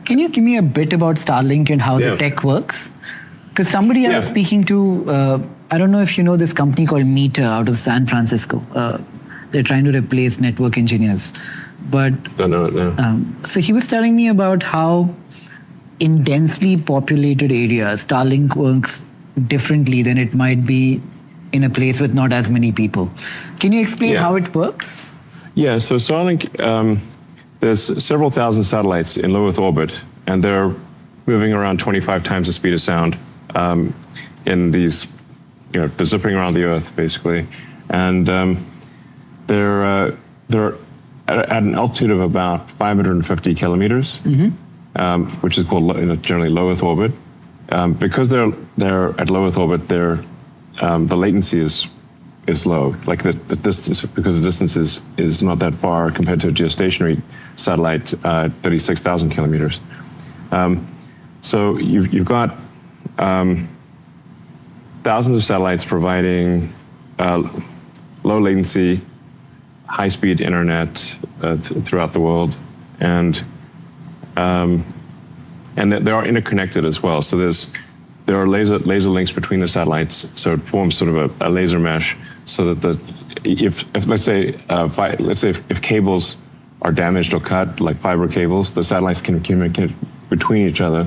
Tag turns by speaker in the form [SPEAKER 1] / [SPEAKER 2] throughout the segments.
[SPEAKER 1] Can you give me a bit about Starlink and how the tech works? Because somebody I was speaking to, I don't know if you know this company called Meter out of San Francisco. They're trying to replace network engineers. But
[SPEAKER 2] don't know it now.
[SPEAKER 1] So he was telling me about how in densely populated areas, Starlink works differently than it might be in a place with not as many people. Can you explain how it works?
[SPEAKER 2] Yeah, so Starlink, there's several thousand satellites in low Earth orbit, and they're moving around 25 times the speed of sound in these, they're zipping around the Earth, basically. And they're at an altitude of about 550 kilometers, which is called generally low Earth orbit. Because they're at low Earth orbit, the latency is low, like the distance, because the distance is not that far compared to a geostationary satellite, 36,000 kilometers. So you've got thousands of satellites providing low latency, high-speed internet throughout the world, and they are interconnected as well. So there are laser links between the satellites, so it forms sort of a laser mesh, so that if let's say if cables are damaged or cut, like fiber cables, the satellites can communicate between each other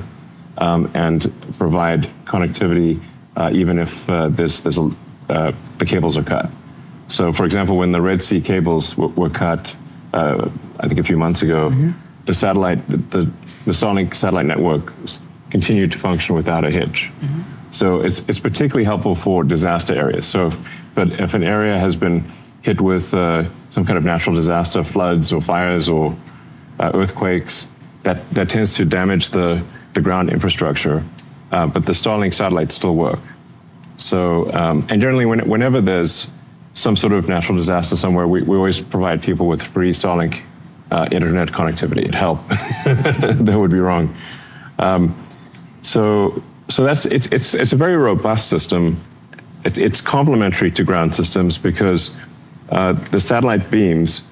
[SPEAKER 2] and provide connectivity even if the cables are cut. So, for example, when the Red Sea cables were cut, I think a few months ago, the Starlink satellite network continued to function without a hitch. So it's particularly helpful for disaster areas. So if an area has been hit with some kind of natural disaster, floods or fires or earthquakes, that tends to damage the ground infrastructure, but the Starlink satellites still work. So, and generally whenever there's some sort of natural disaster somewhere, we always provide people with free Starlink internet connectivity. It'd help. That would be wrong. So it's a very robust system. It's complementary to ground systems because the satellite beams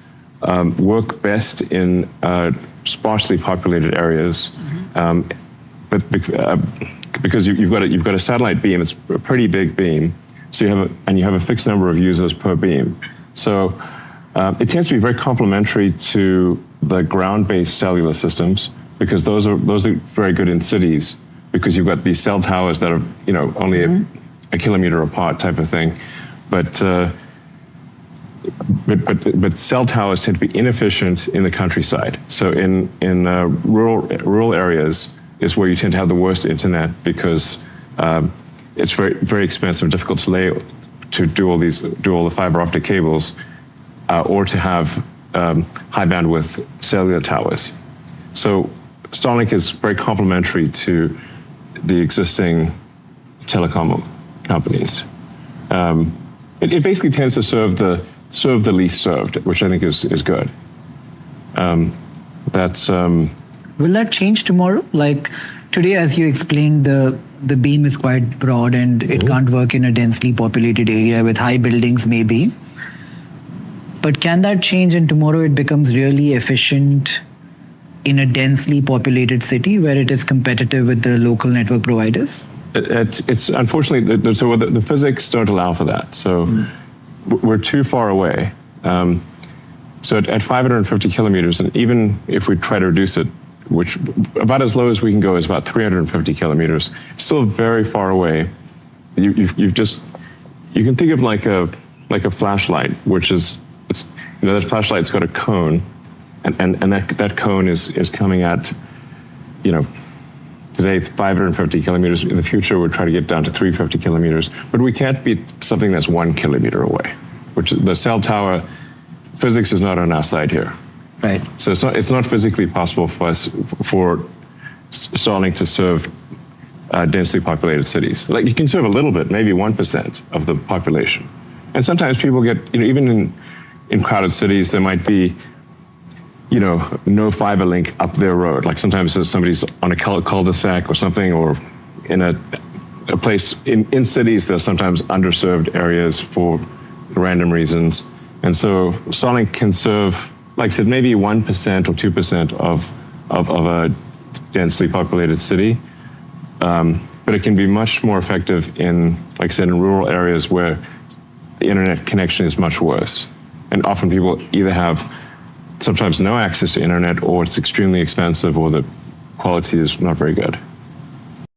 [SPEAKER 2] work best in sparsely populated areas, but because you've got a satellite beam, it's a pretty big beam. So you have a fixed number of users per beam. So it tends to be very complementary to the ground-based cellular systems because those are very good in cities because you've got these cell towers that are only a kilometer apart type of thing, but cell towers tend to be inefficient in the countryside. So in rural areas is where you tend to have the worst internet because it's very, very expensive and difficult to do all the fiber optic cables, or to have high bandwidth cellular towers. So Starlink is very complementary to the existing telecom companies. It basically tends to serve the least served, which I think is good.
[SPEAKER 1] Will that change tomorrow? Like today, as you explained, the beam is quite broad and it can't work in a densely populated area with high buildings maybe. But can that change and tomorrow it becomes really efficient in a densely populated city where it is competitive with the local network providers?
[SPEAKER 2] It's unfortunately, the physics don't allow for that. So we're too far away. So at 550 kilometers, and even if we try to reduce it, which about as low as we can go is about 350 kilometers, it's still very far away. You can think of like a flashlight, which is, that flashlight's got a cone, and that cone is coming at, today 550 kilometers. In the future, we'll try to get down to 350 kilometers, but we can't beat something that's 1 kilometer away, which the cell tower, physics is not on our side here.
[SPEAKER 1] Right.
[SPEAKER 2] So it's not physically possible for Starlink to serve densely populated cities. Like you can serve a little bit, maybe 1% of the population. And sometimes people get, even in crowded cities, there might be, no fiber link up their road. Like sometimes somebody's on a cul-de-sac or something, or in a place in cities, there's sometimes underserved areas for random reasons. And so Starlink can serve, like I said, maybe 1% or 2% of a densely populated city. But it can be much more effective in, like I said, in rural areas where the internet connection is much worse. And often people either have sometimes no access to internet, or it's extremely expensive, or the quality is not very good.